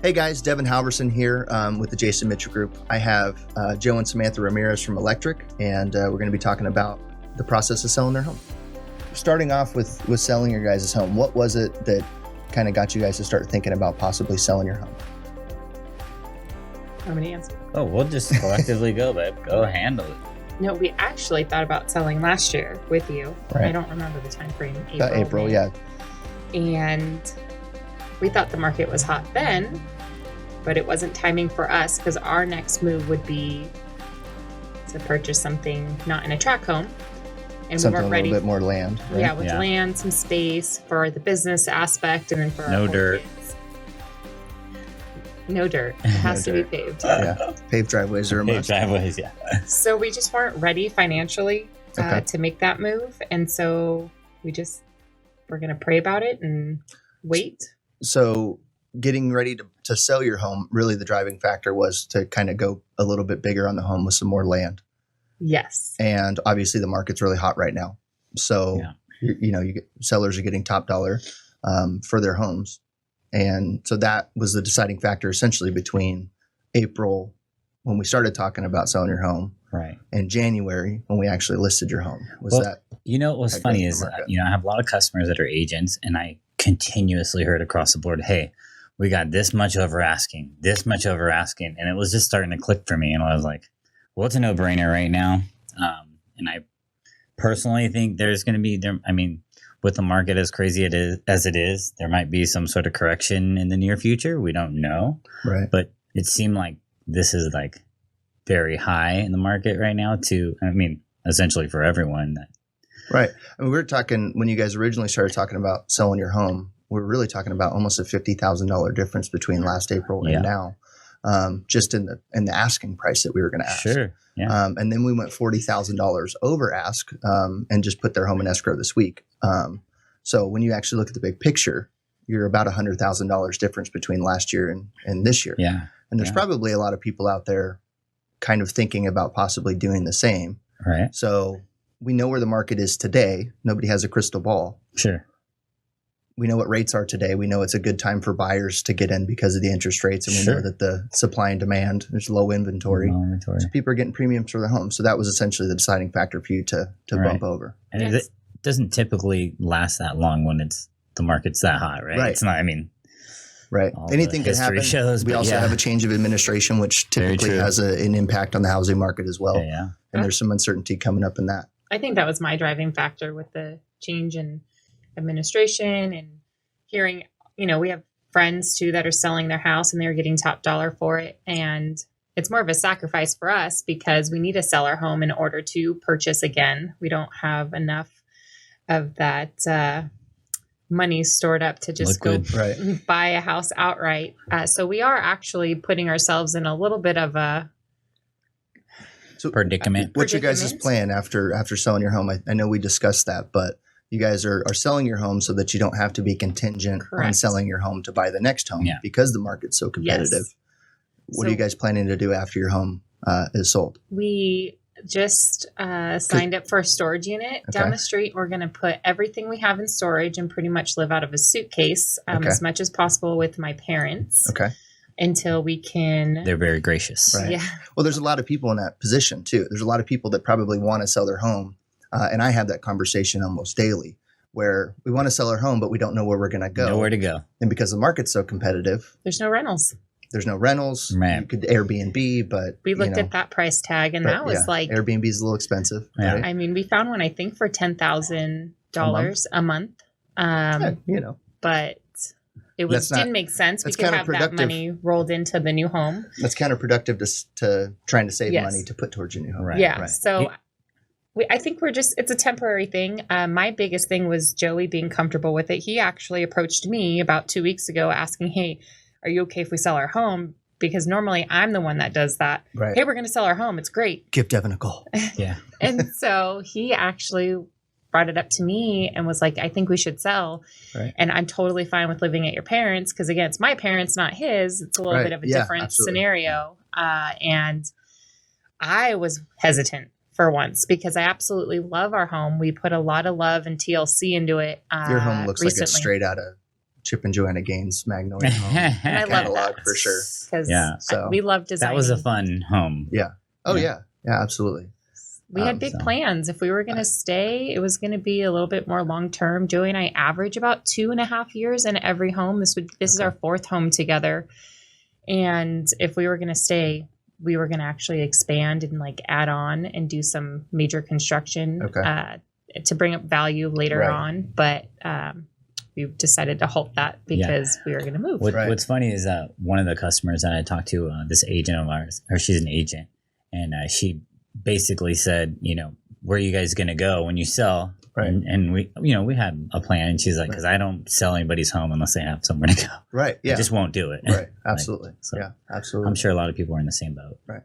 Hey guys, Devin Halverson here with the Jason Mitchell Group. I have Joe and Samantha Ramirez from Electric, and we're going to be talking about the process of selling their home. Starting off with selling your guys' home, what was it that kind of got you guys to start thinking about possibly selling your home? How many answers? Oh, we'll just collectively go, babe. Go handle it. No, we actually thought about selling last year with you. Right. I don't remember the time frame. April, May. yeah. And we thought the market was hot then, but it wasn't timing for us because our next move would be to purchase something not in a tract home. And Something we weren't ready. a little bit more land, right? Yeah, with land, some space for the business aspect, and then for No our dirt. kids. No dirt. It has to be paved. Yeah, paved driveways are a Hey, must. driveways, yeah. So we just weren't ready financially Okay. to make that move. And so we're going to pray about it and wait. So getting ready to sell your home, really the driving factor was to kind of go a little bit bigger on the home with some more land. Yes. And obviously the market's really hot right now. So, Yeah. you get sellers are getting top dollar for their homes. And so that was the deciding factor essentially between April when we started talking about selling your home Right. and January when we actually listed your home. Was Well, that You know what's that funny goes is, to the market. I have a lot of customers that are agents, and I continuously heard across the board, hey, we got this much over asking. And it was just starting to click for me. And I was like, well, it's a no-brainer right now. And I personally think there's going to be, with the market as crazy as it is, there might be some sort of correction in the near future. We don't know. right? But it seemed like this is like very high in the market right now essentially for everyone. Right. I mean, we were talking when you guys originally started talking about selling your home, we were really talking about almost a $50,000 difference between last April and now, just in the asking price that we were going to ask. Sure. Yeah. And then we went $40,000 over ask and just put their home in escrow this week. So when you actually look at the big picture, you're about $100,000 difference between last year and this year. Yeah. And there's probably a lot of people out there kind of thinking about possibly doing the same. Right. So we know where the market is today. Nobody has a crystal ball. Sure. We know what rates are today. We know it's a good time for buyers to get in because of the interest rates. And we know that the supply and demand, there's low inventory. So people are getting premiums for their homes. So that was essentially the deciding factor for you to bump over. And Yes. it doesn't typically last that long when the market's that hot, right? Right. It's not, Right. all Anything the can happen. history shows, We but also yeah. have a change of administration, which Very typically true. has an impact on the housing market as well. Yeah. And there's some uncertainty coming up in that. I think that was my driving factor with the change in administration and hearing, we have friends too that are selling their house and they're getting top dollar for it. And it's more of a sacrifice for us because we need to sell our home in order to purchase again. We don't have enough of that money stored up to just Liquid. go Right. buy a house outright. So we are actually putting ourselves in a little bit of a So Predicament. what's your guys' Predicament. plan after selling your home? I know we discussed that, but you guys are selling your home so that you don't have to be contingent on Correct. selling your home to buy the next home Yeah. because the market's so competitive. Yes. What are you guys planning to do after your home is sold? We just signed up for a storage unit down Okay. the street. We're going to put everything we have in storage and pretty much live out of a suitcase Okay. as much as possible with my parents Okay. until we can. They're very gracious. Right. Yeah. Well, there's a lot of people in that position too. There's a lot of people that probably want to sell their home. And I have that conversation almost daily where we want to sell our home, but we don't know where we're going to go. Nowhere to go. And because the market's so competitive, There's no rentals. there's no rentals. Right. You could Airbnb, but We looked at that price tag and that was like, Airbnb is a little expensive. Yeah. Right? I mean, we found one, I think, for $10,000 a month. But it That's not- didn't make sense. We that's could have that counterproductive. money rolled into the new home. That's counterproductive to trying to save Yes. money to put towards your new home. Right. Yeah. Right. So I think it's a temporary thing. My biggest thing was Joey being comfortable with it. He actually approached me about 2 weeks ago asking, hey, are you okay if we sell our home? Because normally I'm the one that does that. Right. Hey, we're going to sell our home. It's great. Give Devin a call. Yeah. And so he actually brought it up to me and was like, I think we should sell. Right. And I'm totally fine with living at your parents. Because again, it's my parents, not his. It's a little Right. bit of a Yeah, different absolutely. scenario. And I was hesitant for once because I absolutely love our home. We put a lot of love and TLC into it. Your home looks recently. like it's straight out of Chip and Joanna Gaines Magnolia Home And I love catalog that for sure. because Yeah. we love designing. That was a fun home. Yeah. Oh Yeah. yeah, absolutely. We had big So- plans. If we were going to stay, it was going to be a little bit more long term. Joey and I average about 2.5 years in every home. This is our fourth home together. And if we were going to stay, we were going to actually expand and like add on and do some major construction to bring up value later on. But we decided to halt that because we were going to move. What's funny is one of the customers that I talked to, this agent of ours, or she's an agent, and she basically said, where are you guys going to go when you sell? Right. And we, we had a plan. And she's like, because I don't sell anybody's home unless they have somewhere to go. Right. Yeah. I just won't do it. Right. Absolutely. So yeah. Absolutely. I'm sure a lot of people are in the same boat. Right.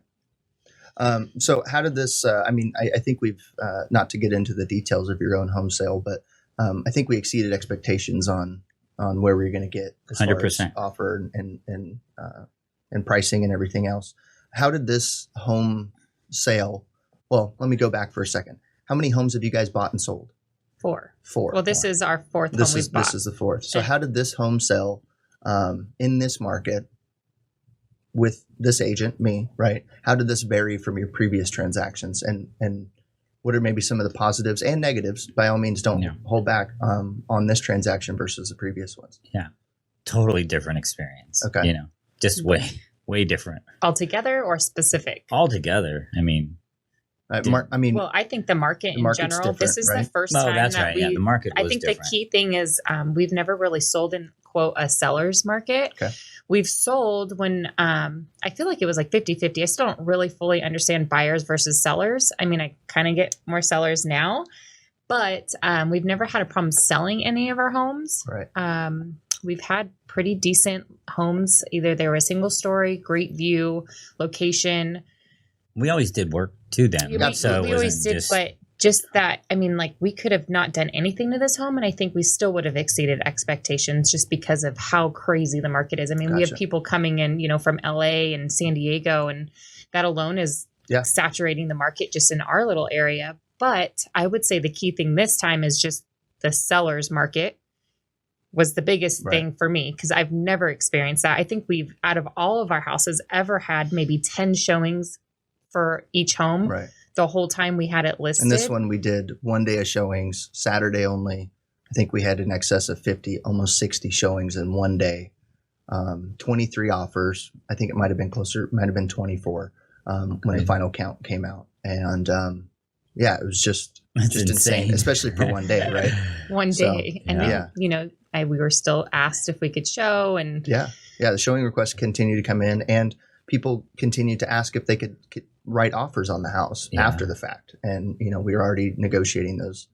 So how did this, I think we've, not to get into the details of your own home sale, but I think we exceeded expectations on where we were going to get as 100%. far as offer and pricing and everything else. How did this home sale, well, let me go back for a second. How many homes have you guys bought and sold? 4. 4. Well, this is our fourth home we've bought. This is the 4th. So how did this home sell in this market with this agent, me, right? How did this vary from your previous transactions? And what are maybe some of the positives and negatives? By all means, don't hold back on this transaction versus the previous ones. Yeah. Totally different experience. Okay. Just way different. Altogether or specific? Altogether. I mean, well, I think the market in general, this is the first time that's that right. Yeah, the market was I think different. the key thing is we've never really sold in, quote, a seller's market. Okay. We've sold when I feel like it was like 50-50. I still don't really fully understand buyers versus sellers. I mean, I kind of get more sellers now, but we've never had a problem selling any of our homes. Right. We've had pretty decent homes. Either they were a single story, great view, location. We always did work to them. We always did, but just that, I mean, like we could have not done anything to this home, and I think we still would have exceeded expectations just because of how crazy the market is. I mean, we have people coming in, from LA and San Diego, and that alone is saturating the market just in our little area. But I would say the key thing this time is just the seller's market was the biggest thing for me because I've never experienced that. I think we've, out of all of our houses, ever had maybe 10 showings for each home. Right. The whole time we had it listed. And this one we did one day of showings, Saturday only. I think we had in excess of 50, almost 60 showings in one day. 23 offers. I think it might have been closer, might have been 24 when the final count came out. And it was just insane, especially for one day, right? One day. And then, we were still asked if we could show. And the showing requests continued to come in, and people continued to ask if they could write offers on the house after the fact. And, we were already negotiating those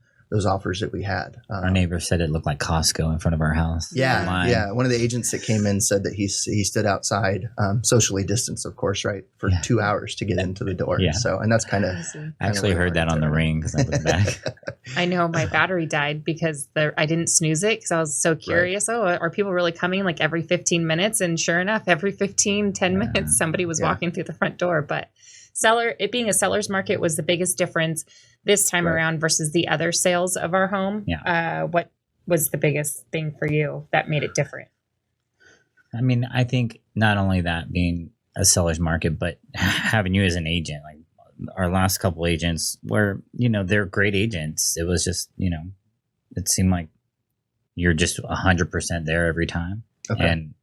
offers that we had. Our neighbor said it looked like Costco in front of our house. Yeah. One of the agents that came in said that he stood outside, socially distanced, of course, right, for 2 hours to get into the door. Yeah. So, and that's kind of. I actually heard that on the ring because I looked back. I know my battery died because I didn't snooze it because I was so curious. Right. Oh, are people really coming like every 15 minutes? And sure enough, every 10 minutes, somebody was walking through the front door. But it being a seller's market was the biggest difference this time around versus the other sales of our home. Yeah. What was the biggest thing for you that made it different? I mean, I think not only that being a seller's market, but having you as an agent, like our last couple agents were, they're great agents. It was just, it seemed like you're just 100% there every time. Okay. And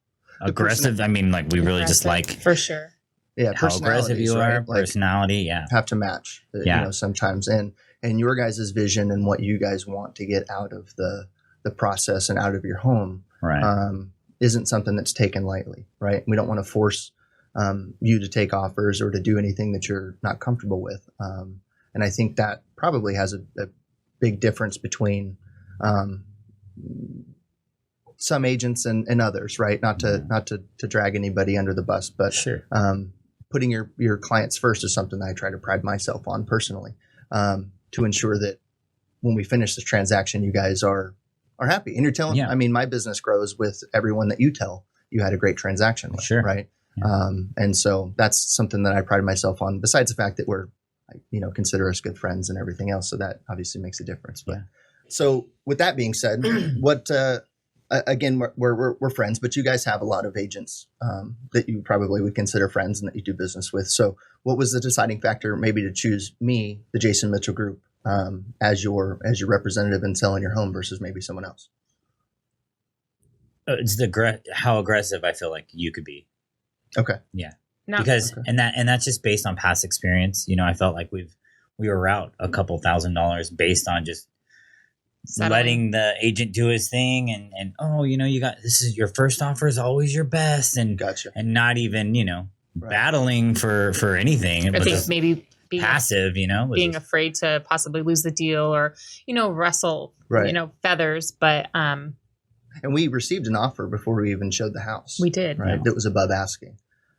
aggressive. I mean, like we really just like. For sure. Yeah, how aggressive you are, personality, have to match, sometimes. And your guys' vision and what you guys want to get out of the process and out of your home isn't something that's taken lightly, right? We don't want to force you to take offers or to do anything that you're not comfortable with. And I think that probably has a big difference between some agents and others, right? Not to drag anybody under the bus, but sure. Putting your clients first is something that I try to pride myself on personally, to ensure that when we finish this transaction, you guys are happy. And you're telling, I mean, my business grows with everyone that you tell you had a great transaction with, right? Yeah. And so that's something that I pride myself on, besides the fact that we're, consider us good friends and everything else. So that obviously makes a difference. But so with that being said, what again, we're friends, but you guys have a lot of agents that you probably would consider friends and that you do business with. So what was the deciding factor maybe to choose me, the Jason Mitchell Group, as your representative in selling your home versus maybe someone else? It's how aggressive I feel like you could be. Okay. Yeah. No. Because Okay. and that's just based on past experience. I felt like we were out a couple $1,000s based on just Settling. letting the agent do his thing and you got, this is your first offer is always your best, and Gotcha. and not even Right. battling for anything. I but think just maybe being passive, was being just- afraid to possibly lose the deal or rustle Right. feathers, but And we received an offer before we even showed the house. we did. Right. That was above asking.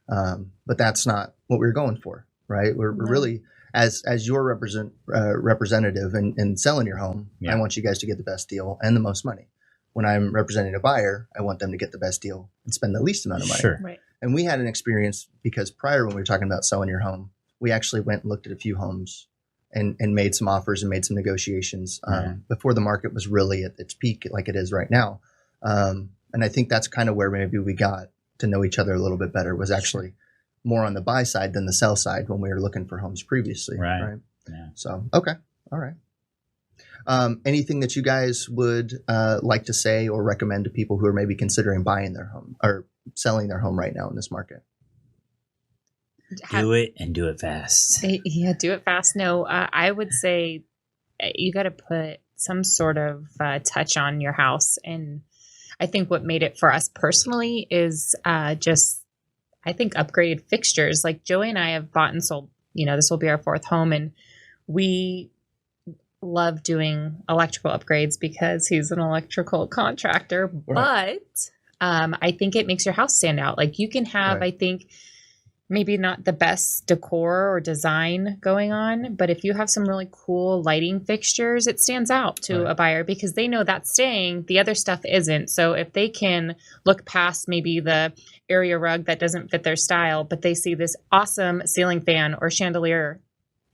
But that's not what we were going for. Right. We're No. really, as your representative in selling your home, Yeah. I want you guys to get the best deal and the most money. When I'm representing a buyer, I want them to get the best deal and spend the least amount of money. Sure. Right. And we had an experience because prior, when we were talking about selling your home, we actually went and looked at a few homes and made some offers and made some negotiations before the market was really at its peak like it is right now. And I think that's kind of where maybe we got to know each other a little bit better, was actually more on the buy side than the sell side when we were looking for homes previously. Right. Yeah. So, okay. All right. Anything that you guys would like to say or recommend to people who are maybe considering buying their home or selling their home right now in this market? Do it and do it fast. Yeah, do it fast. No, I would say you got to put some sort of touch on your house. And I think what made it for us personally is just, I think, upgraded fixtures. Like Joey and I have bought and sold, this will be our 4th home. And we love doing electrical upgrades because he's an electrical contractor. Right. But I think it makes your house stand out. Like you can have, Right. I think, maybe not the best decor or design going on, but if you have some really cool lighting fixtures, it stands out to Right. a buyer because they know that's staying, the other stuff isn't. So if they can look past maybe the area rug that doesn't fit their style, but they see this awesome ceiling fan or chandelier,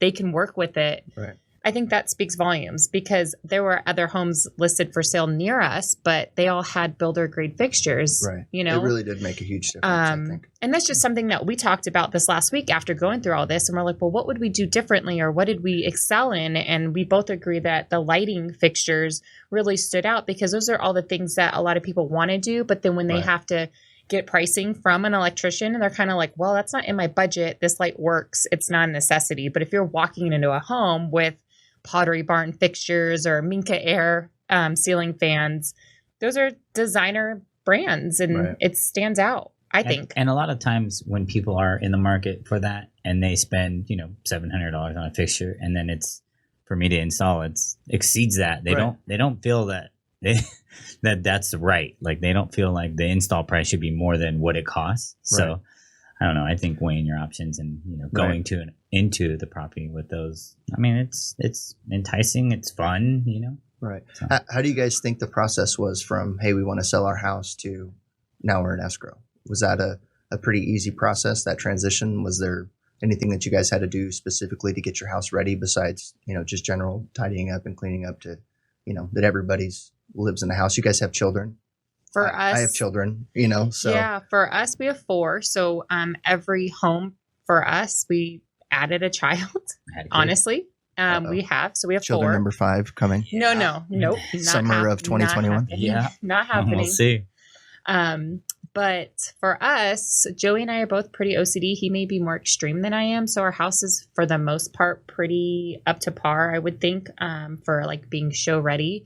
they can work with it. Right. I think that speaks volumes because there were other homes listed for sale near us, but they all had builder grade fixtures. Right. You know, It really did make a huge difference, I think. and that's just something that we talked about this last week after going through all this. And we're like, well, what would we do differently or what did we excel in? And we both agree that the lighting fixtures really stood out because those are all the things that a lot of people want to do. But then when they Right. have to get pricing from an electrician and they're kind of like, well, that's not in my budget. This light works. It's not a necessity. But if you're walking into a home with Pottery Barn fixtures or Minka Air ceiling fans, those are designer brands and Right. it stands out, I think. And a lot of times when people are in the market for that and they spend, $700 on a fixture and then it's for me to install, it exceeds that. They Right. don't feel that that's right. Like they don't feel like the install price should be more than what it costs. So Right. I don't know. I think weighing your options and going into the property with those. I mean, it's enticing. It's fun. Right. So- How do you guys think the process was from, hey, we want to sell our house to now we're in escrow? Was that a pretty easy process, that transition? Was there anything that you guys had to do specifically to get your house ready besides, just general tidying up and cleaning up to, that everybody's lives in the house? You guys have children? For us, I have children, so. Yeah, for us, we have 4. So every home for us, we added a child, honestly. We have. So we have Children 4. number 5 coming. Nope. Not Summer of 2021. Yeah. Not happening. We'll see. But for us, Joey and I are both pretty OCD. He may be more extreme than I am. So our house is, for the most part, pretty up to par, I would think, for like being show ready.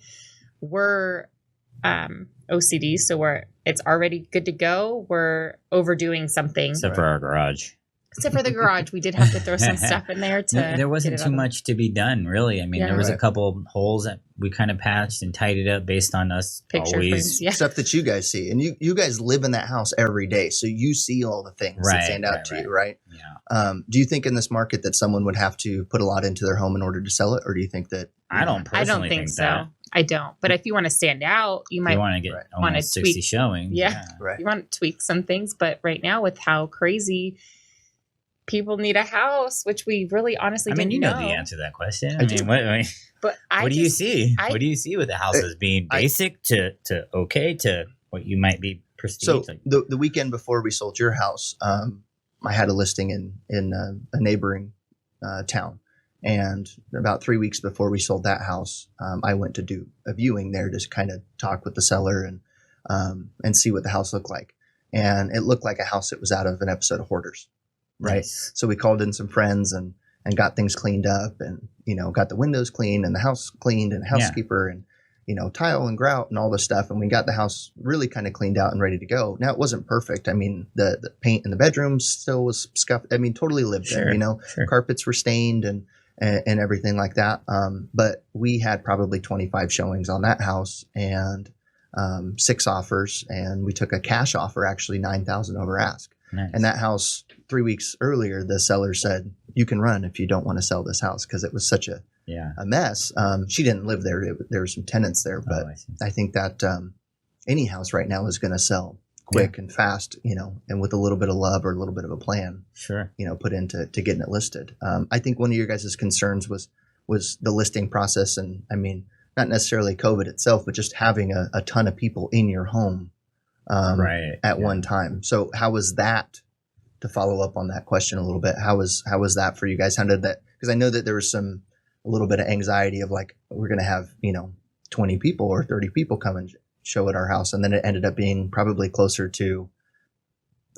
We're OCD, so it's already good to go. We're overdoing something. Except for our garage. Except for the garage. We did have to throw some stuff in there to There wasn't get it too out of- much to be done, really. I mean, Yeah. there was a Right. couple holes that we kind of patched and tidied up based on us Picture always. frames. Yeah. Stuff that you guys see. And you guys live in that house every day. So you see all the things that Right, stand out right, to right. you, right? Yeah. Do you think in this market that someone would have to put a lot into their home in order to sell it? Or do you think that... I don't I don't personally think so. that. I don't. But if you want to stand out, you You might want to get Right. wanna almost 60 tweak. showings. Yeah. Right. you want to tweak some things. But right now, with how crazy people need a house, which we really honestly I mean, didn't you know know. the answer to that question. I I do. mean, what, But What do you see? I- What do you see with the houses being basic to okay to what you might be perceived? So the weekend before we sold your house, I had a listing in a neighboring town, and about 3 weeks before we sold that house, I went to do a viewing there to kind of talk with the seller and see what the house looked like. And it looked like a house that was out of an episode of Hoarders, right? Nice. So we called in some friends and got things cleaned up, and got the windows cleaned and the house cleaned and housekeeper and tile and grout and all this stuff. And we got the house really kind of cleaned out and ready to go. Now, it wasn't perfect. I mean, the paint in the bedrooms still was scuffed. I mean, totally lived there, Sure. Carpets were stained and everything like that. But we had probably 25 showings on that house and 6 offers. And we took a cash offer, actually $9,000 over ask. Nice. And that house 3 weeks earlier, the seller said, you can run if you don't want to sell this house, because it was such a mess. She didn't live there. There were some tenants there, but I think that any house right now is going to sell quick and fast, and with a little bit of love or a little bit of a plan, put into getting it listed. I think one of your guys' concerns was the listing process. And I mean, not necessarily COVID itself, but just having a ton of people in your home at one time. So how was that, to follow up on that question a little bit, how was that for you guys? How did that, because I know that there was a little bit of anxiety of like, we're going to have, 20 people or 30 people come and show at our house. And then it ended up being probably closer to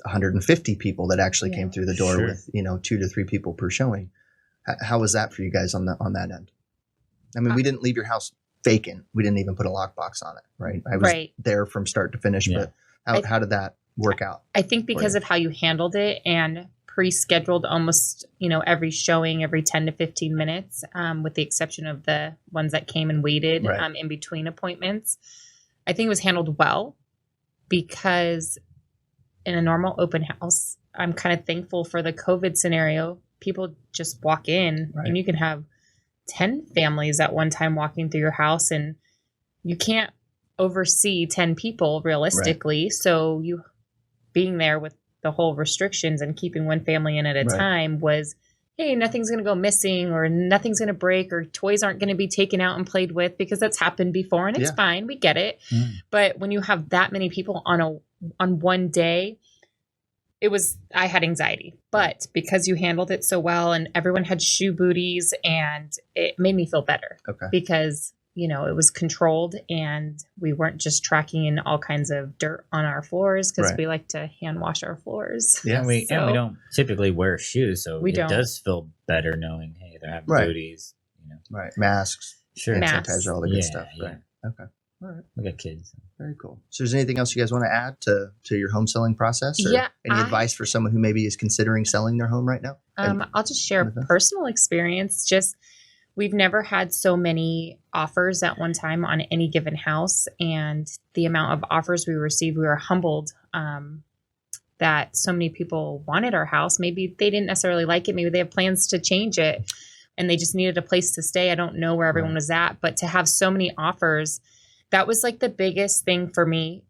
150 people that actually came through the door with, 2 to 3 people per showing. How was that for you guys on that end? I mean, we didn't leave your house vacant. We didn't even put a lockbox on it, right? I was there from start to finish, but how did that work out? I think because of how you handled it and pre-scheduled almost, every showing every 10 to 15 minutes, with the exception of the ones that came and waited in between appointments. I think it was handled well, because in a normal open house, I'm kind of thankful for the COVID scenario. People just walk in and you can have 10 families at one time walking through your house, and you can't oversee 10 people realistically. So you being there with the whole restrictions and keeping one family in at a time was, hey, nothing's going to go missing or nothing's going to break or toys aren't going to be taken out and played with, because that's happened before and it's fine. We get it. But when you have that many people on one day, I had anxiety, but because you handled it so well and everyone had shoe booties, and it made me feel better because, it was controlled and we weren't just tracking in all kinds of dirt on our floors, because we like to hand wash our floors. Yeah. And we don't typically wear shoes. So it does feel better knowing, hey, they're having booties, Masks, Masks. sanitizer, all the good stuff. Yeah. Okay. All right. We got kids. Very cool. So is there anything else you guys want to add to your home selling process? Or any advice for someone who maybe is considering selling their home right now? I'll just share a personal experience. We've never had so many offers at one time on any given house, and the amount of offers we received, we were humbled that so many people wanted our house. Maybe they didn't necessarily like it. Maybe they have plans to change it and they just needed a place to stay. I don't know where everyone was at, but to have so many offers, that was like the biggest thing for me,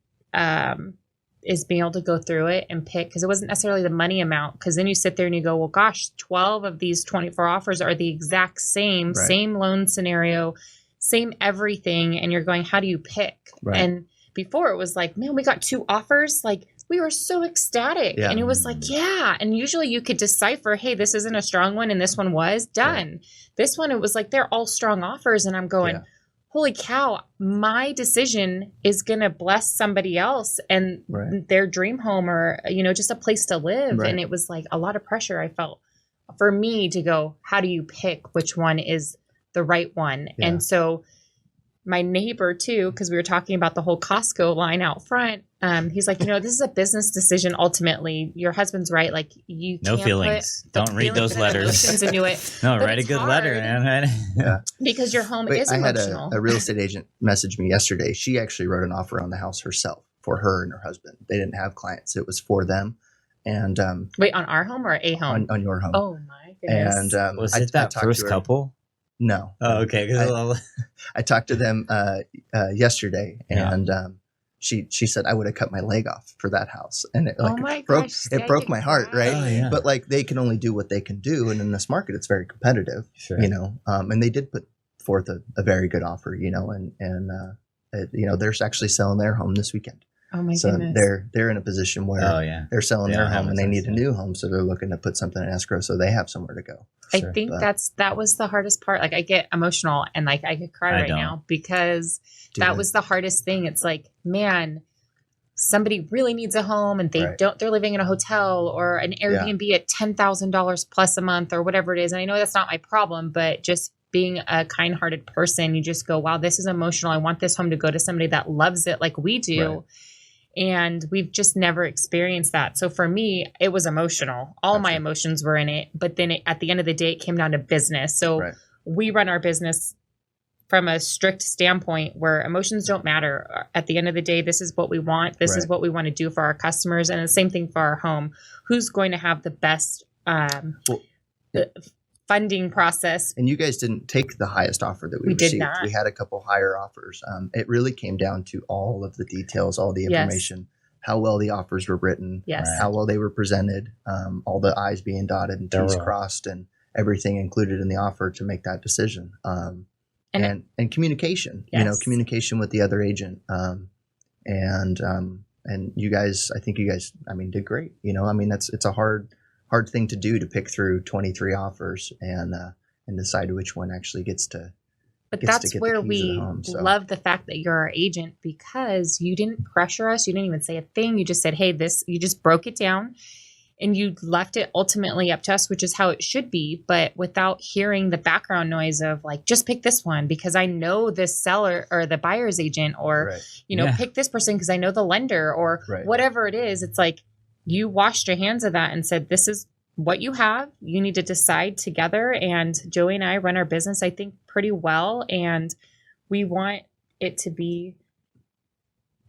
is being able to go through it and pick, because it wasn't necessarily the money amount. Because then you sit there and you go, well, gosh, 12 of these 24 offers are the exact same loan scenario, same everything. And you're going, how do you pick? And before it was like, man, we got 2 offers. Like, we were so ecstatic. And it was like, And usually you could decipher, hey, this isn't a strong one and this one was done. This one, it was like, they're all strong offers. And I'm going, holy cow, my decision is going to bless somebody else and their dream home, or, just a place to live. And it was like a lot of pressure I felt for me to go, how do you pick which one is the right one? And so my neighbor too, because we were talking about the whole Costco line out front. He's like, this is a business decision. Ultimately, your husband's right. Like, you no can't feelings. put Don't read those letters. Into it. No, write a good letter, man. Because your home is emotional. I had a real estate agent message me yesterday. She actually wrote an offer on the house herself for her and her husband. They didn't have clients. It was for them. And wait, on our home or a home? On your home. Oh my goodness. And was it that first couple? No. Oh, okay. I talked to them yesterday, and she said I would have cut my leg off for that house, and it broke my heart, right? Oh, yeah. But like, they can only do what they can do, and in this market, it's very competitive, and they did put forth a very good offer, they're actually selling their home this weekend. Oh my So goodness. they're in a position where they're selling their home and they need a new home. So they're looking to put something in escrow so they have somewhere to go. I think that was the hardest part. Like I get emotional and like I could cry right now because that was the hardest thing. It's like, man, somebody really needs a home and they're living in a hotel or an Airbnb at $10,000 plus a month or whatever it is. And I know that's not my problem, but just being a kind-hearted person, you just go, wow, this is emotional. I want this home to go to somebody that loves it like we do. Right. And we've just never experienced that. So for me, it was emotional. All my emotions were in it. But then at the end of the day, it came down to business. So we run our business from a strict standpoint where emotions don't matter. At the end of the day, this is what we want. This is what we want to do for our customers. And the same thing for our home. Who's going to have the best funding process? And you guys didn't take the highest offer that we received. Did not. We had a couple higher offers. It really came down to all of the details, all the information, how well the offers were written, how well they were presented, all the I's being dotted and T's crossed, and everything included in the offer to make that decision. And communication, communication with the other agent. And you guys, I think you guys, did great. It's a hard thing to do, to pick through 23 offers and decide which one actually gets to. But that's where we love the fact that you're our agent, because you didn't pressure us. You didn't even say a thing. You just said, hey, you just broke it down and you left it ultimately up to us, which is how it should be. But without hearing the background noise of like, just pick this one because I know this seller or the buyer's agent, or, pick this person because I know the lender, or whatever it is. It's like, you washed your hands of that and said, this is what you have. You need to decide together. And Joey and I run our business, I think, pretty well. And we want it to be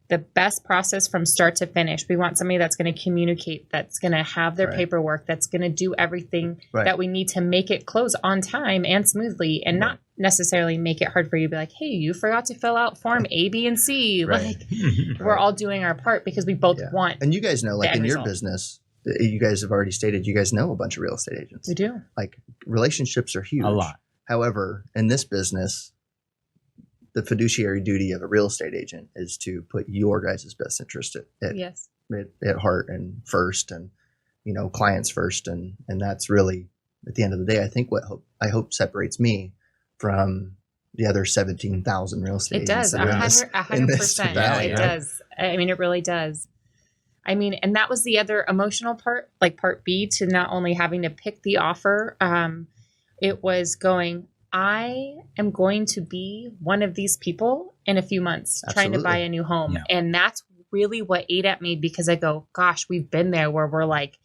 the best process from start to finish. We want somebody that's going to communicate, that's going to have their paperwork, that's going to do everything that we need to make it close on time and smoothly, and not necessarily make it hard for you to be like, hey, you forgot to fill out form A, B, and C. Like we're all doing our part because we both want. And you guys know, like in your business, you guys have already stated, you guys know a bunch of real estate agents. We do. Like relationships are huge. A lot. However, in this business, the fiduciary duty of a real estate agent is to put your guys' best interest at heart and first, and clients first, and that's really, at the end of the day, I think what I hope separates me from the other 17,000 real estate agents. It does. 100%. It does. It really does. And that was the other emotional part, like part B, to not only having to pick the offer. It was going, I am going to be one of these people in a few months trying to buy a new home. Yeah. And that's really what ate at me, because I go, gosh, we've been there where we're like,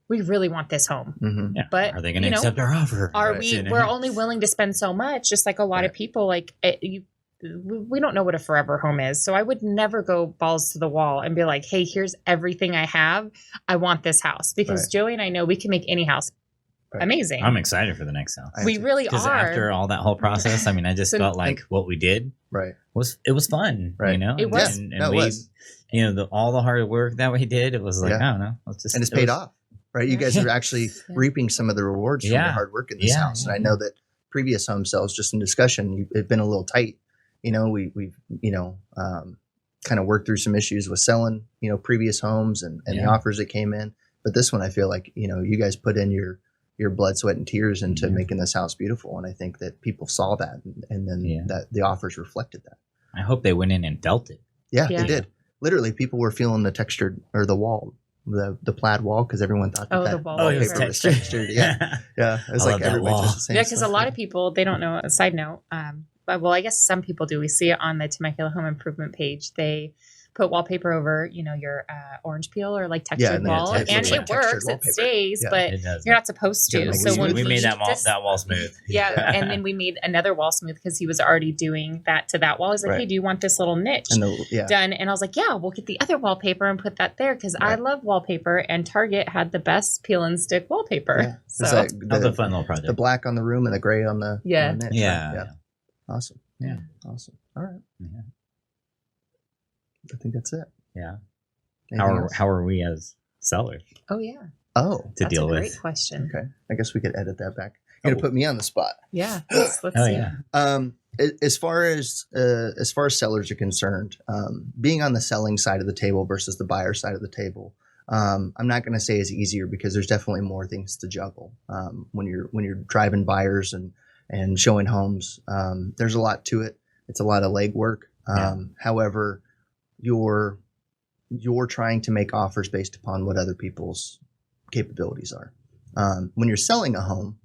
we really want this home. Mm-hmm. Yeah. But are they going to accept our offer? We're only willing to spend so much, just like a lot of people, like we don't know what a forever home is. So I would never go balls to the wall and be like, hey, here's everything I have. I want this house, because Joey and I know we can make any house amazing. I'm excited for the next house. We really are. Because after all that whole process, I just felt like what we did was fun. Right. It was. And we, was. All the hard work that we did, it was like, I don't know. And it's paid off, right? You guys are actually reaping some of the rewards from the hard work in this house. And I know that previous home sales, just in discussion, it's been a little tight. We've kind of worked through some issues with selling, previous homes and the offers that came in. But this one, I feel like, you guys put in your blood, sweat, and tears into making this house beautiful. And I think that people saw that, and then that the offers reflected that. I hope they went in and felt it. Yeah, they did. Literally, people were feeling the textured, or the wall, the plaid wall, because everyone thought that the wall was textured. Yeah. It's like everybody does the same. Yeah, because a lot of people, they don't know. A side note, well, I guess some people do. We see it on the Temecula Home Improvement page. They put wallpaper over, your orange peel or like textured wall, and it works, it stays, but you're not supposed to. So when we made that wall smooth, and then we made another wall smooth because he was already doing that to that wall. He's like, hey, do you want this little niche done? And I was like, yeah, we'll get the other wallpaper and put that there, because I love wallpaper, and Target had the best peel and stick wallpaper. Yeah. So that was a fun little project. The black on the room and the gray on the niche. Yeah. Awesome. Yeah. Awesome. All right. Yeah. I think that's it. Yeah. How are we as sellers? Oh yeah. Oh, to deal with? Great question. Okay. I guess we could edit that back. You're gonna put me on the spot. Yeah. Let's Oh see. yeah. As far as sellers are concerned, being on the selling side of the table versus the buyer side of the table, I'm not going to say is easier because there's definitely more things to juggle when you're driving buyers and showing homes. There's a lot to it. It's a lot of legwork. However, you're trying to make offers based upon what other people's capabilities are. When you're selling a home,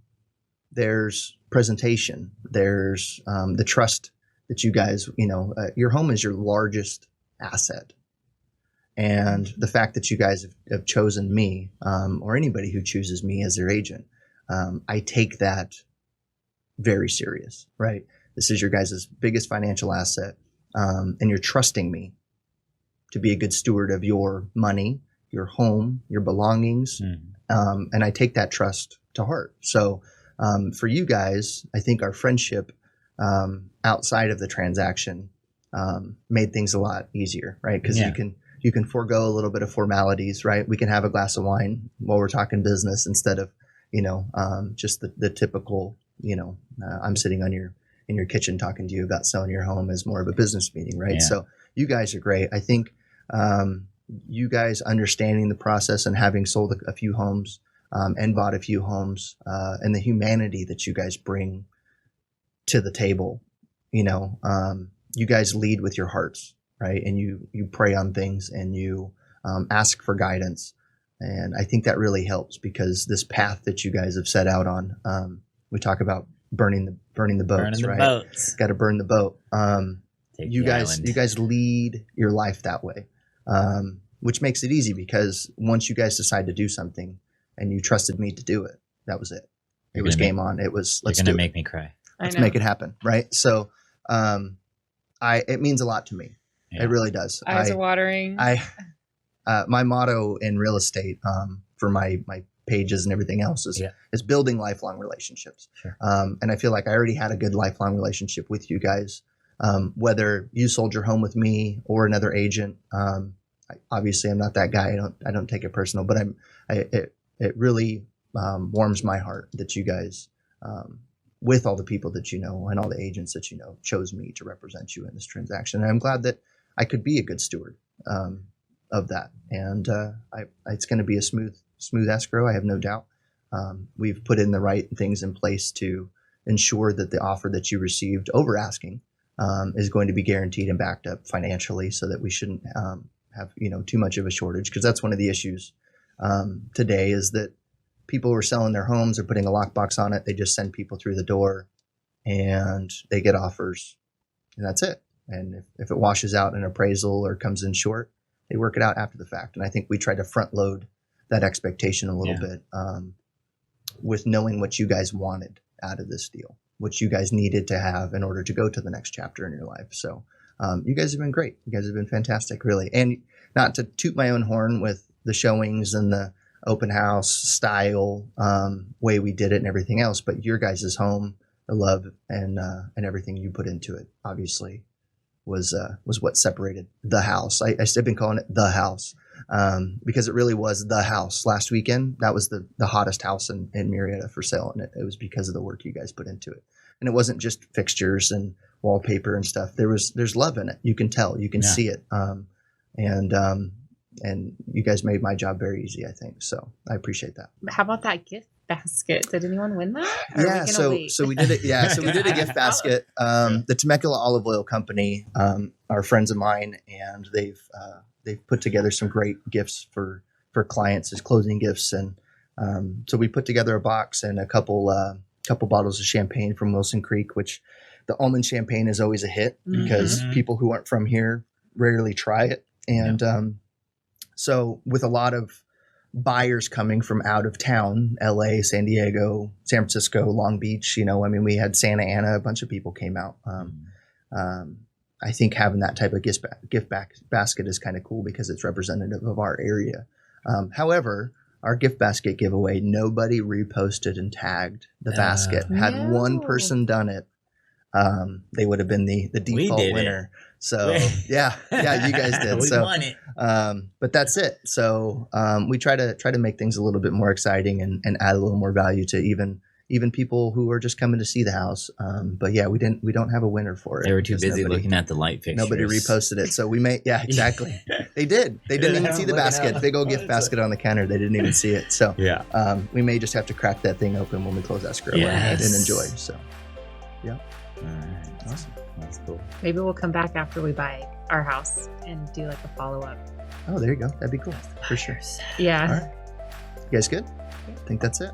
there's presentation, there's the trust that you guys, your home is your largest asset. And the fact that you guys have chosen me, or anybody who chooses me as their agent, I take that very serious, right? This is your guys' biggest financial asset. And you're trusting me to be a good steward of your money, your home, your belongings. And I take that trust to heart. So for you guys, I think our friendship outside of the transaction made things a lot easier, right? Because you can forego a little bit of formalities, right? We can have a glass of wine while we're talking business instead of, just the typical, I'm sitting in your kitchen talking to you about selling your home as more of a business meeting, right? Yeah. So you guys are great. I think you guys understanding the process and having sold a few homes and bought a few homes and the humanity that you guys bring to the table, you guys lead with your hearts, right? And you pray on things and you ask for guidance. And I think that really helps because this path that you guys have set out on, we talk about burning the boats, right? Got to burn the boat. You guys lead your life that way, which makes it easy because once you guys decide to do something and you trusted me to do it, that was it. It was game on. It was, let's do it. You're going to make me cry. Let's make it happen. Right. So, it means a lot to me. Yeah. It really does. Eyes are watering. My motto in real estate, for my pages and everything else is building lifelong relationships. Sure. And I feel like I already had a good lifelong relationship with you guys. Whether you sold your home with me or another agent, obviously I'm not that guy. I don't take it personal, but it really warms my heart that you guys, with all the people that and all the agents that chose me to represent you in this transaction. And I'm glad that I could be a good steward of that. And it's going to be a smooth escrow. I have no doubt. We've put in the right things in place to ensure that the offer that you received over asking is going to be guaranteed and backed up financially so that we shouldn't have too much of a shortage, because that's one of the issues today is that people are selling their homes or putting a lockbox on it. They just send people through the door and they get offers and that's it. And if it washes out in an appraisal or comes in short, they work it out after the fact. And I think we try to front load that expectation a little bit with knowing what you guys wanted out of this deal, what you guys needed to have in order to go to the next chapter in your life. So you guys have been great. You guys have been fantastic, really. And not to toot my own horn with the showings and the open house style way we did it and everything else, but your guys' home, the love and everything you put into it, obviously was what separated the house. I've been calling it the house because it really was the house. Last weekend, that was the hottest house in Marietta for sale, and it was because of the work you guys put into it. And it wasn't just fixtures and wallpaper and stuff. There's love in it. You can tell, you can see it. And you guys made my job very easy, I think. So I appreciate that. How about that gift basket? Did anyone win that? Yeah, so we did it. Yeah, so we did a gift basket. The Temecula Olive Oil Company are friends of mine, and they've put together some great gifts for clients as closing gifts. And so we put together a box and a couple bottles of champagne from Wilson Creek, which the almond champagne is always a hit because people who aren't from here rarely try it. And so with a lot of buyers coming from out of town, LA, San Diego, San Francisco, Long Beach, we had Santa Ana, a bunch of people came out. I think having that type of gift basket is kind of cool because it's representative of our area. However, our gift basket giveaway, nobody reposted and tagged the basket. Had one person done it, they would have been the default winner. So yeah, you guys did. We won it. But that's it. So we try to make things a little bit more exciting and add a little more value to even even people who are just coming to see the house. But yeah, we don't have a winner for it. They were too because busy looking at the light fixtures. Nobody reposted it. So we may, yeah, exactly. They didn't even see the basket, big old gift basket on the counter. They didn't even see it. So Yeah. we may just have to crack that thing open when we close escrow Yes. and enjoy. So All right. awesome. That's cool. Maybe we'll come back after we buy our house and do like a follow-up. Oh, there you go. That'd be cool for sure. Yeah. All right. You guys good? I think that's it.